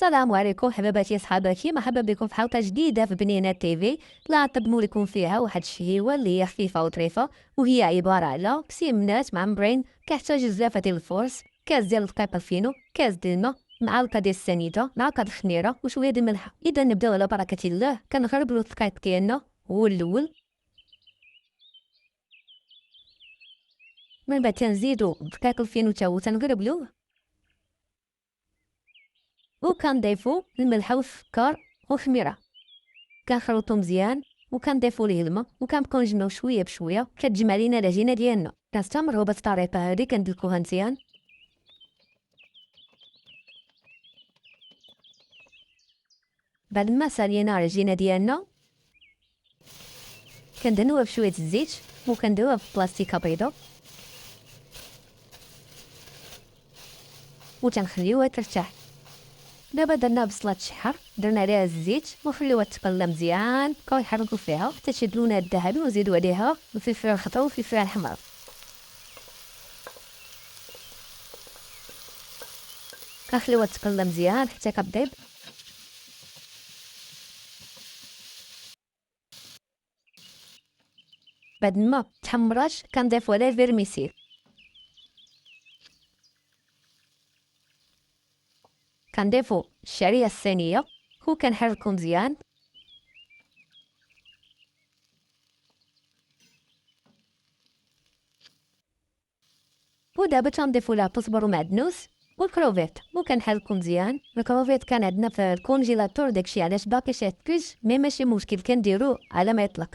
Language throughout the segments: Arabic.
السلام عليكم حباباتي صحاباتي، مرحبا بكم في حلقه جديده في بنينه تيفي. لا نقدموا لكم فيها واحد الشهيوه اللي هي خفيفه وطريفه، وهي عباره على بسيمنات معمرين كيحتاج بزاف ديال الفرص، كاس ديال الدقيق الفينو، كاس ديال الماء، معلقه ديال السنيده، معلقه الخميره وشويه ديال الملح. اذا نبداو على بركه الله. كنغربلو الدقيق ديالنا هو الاول، من بعد تنزيدو الدقيق الفينو تا هو تنغربلوه، وكنضيفو الملح والسكر والخميره، كنخلطو مزيان وكنضيفو ليه الماء وكنبقاو نجمعو شويه بشويه. كتجمع لينا العجينه ديالنا. كنستمروا بهاد الطريقه هادي، كندلكوها مزيان. بعد ما سالينا العجينه ديالنا كندهنوها بشويه الزيت وكنديروها في بلاستيكه بيضاء وتنخليوها ترتاح. دابا درنا بصله تشحر، درنا عليها الزيت وخليوها تقلى مزيان. بقاو يحركوا فيها حتى تشد لونها الذهبي، ونزيدو عليها الفلفل الخضر والفلفل الحمر. كنخليوها تقلى مزيان حتى كطيب. بعد ما تحمرات كنضيفو عليها الفيرميسيل، كنضيفو الشعريه الصينيه وكنحركو مزيان. ودابا تنضيفو لها الكزبر ومعدنوس والكروفيت وكنحركو مزيان. الكروفيت كان عندنا في الكونجيلاتور، داكشي علاش باقي شي تكوز، مي ماشي مشكل، كنديروه على ما يطلق.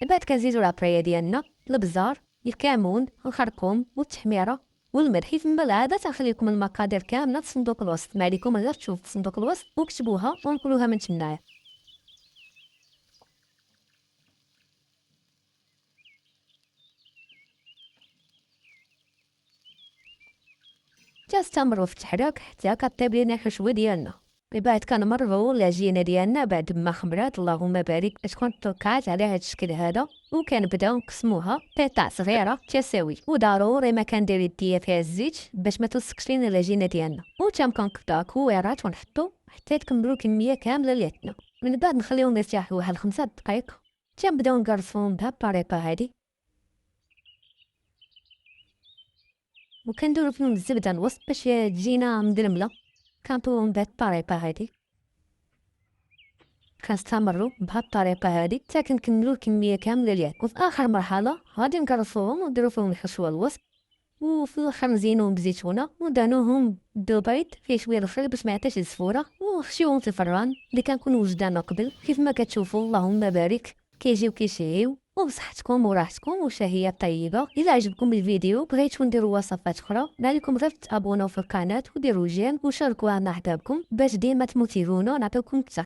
بعد كنزيدو لابريه ديالنا، البزار، الكمون، الخرقوم والتحميره والملح. كيفما العاده تنخليكم المقادير كامله في صندوق الوصف، ما عليكم غير تشوفوا في صندوق الوصف وكتبوها ونقولوها من تمنايا. تستمروا في التحريك حتى كطيب لينا الحشوه ديالنا. بعد كنمرروا العجينه ديالنا بعد ما خمرات، اللهم بارك، تكون طلقات على هذا الشكل هذا، وكنبداو نقسموها قطع صغيره تساوي. وضروري ما كندير يديا فيها الزيت باش ما تلصقش لينا العجينه ديالنا. وتنبقاو نقطعو كويرات ونحطو حتى تكملوا الكميه كامله اللي عندنا. من بعد نخليوهم يرتاحوا واحد 5 دقائق، تنبداو نقرصوهم بهاد الطريقه هادي. وكنديرو فيهم الزبده الوسط باش تجينا مدلمله. كنطويوهم بهاد الطريقه هادي، كنستمروا بهاد الطريقه هادي حتى كنكملوا الكميه كامله ديالها. وفي اخر مرحله غادي نقرصوهم ونديرو فيهم الحشوه الوسط، وفي الاخر نزينوهم بزيتونه ودهنوهم بالبيض فيه شويه الخل باش ما يعطيش الزفوره، وخشيوهم في الفران اللي كنكون وجدانه قبل. كيف ما كتشوفوا اللهم بارك كيجيو كيشهيو. وبصحتكم وراحتكم وشهيه طيبه. الا عجبكم الفيديو بغيتو نديروا وصفات اخرى، عليكم غير تابوناو في القناه وديروا جيم وشاركوها مع احبابكم باش ديما تموتيفونا نعطيوكم اكثر.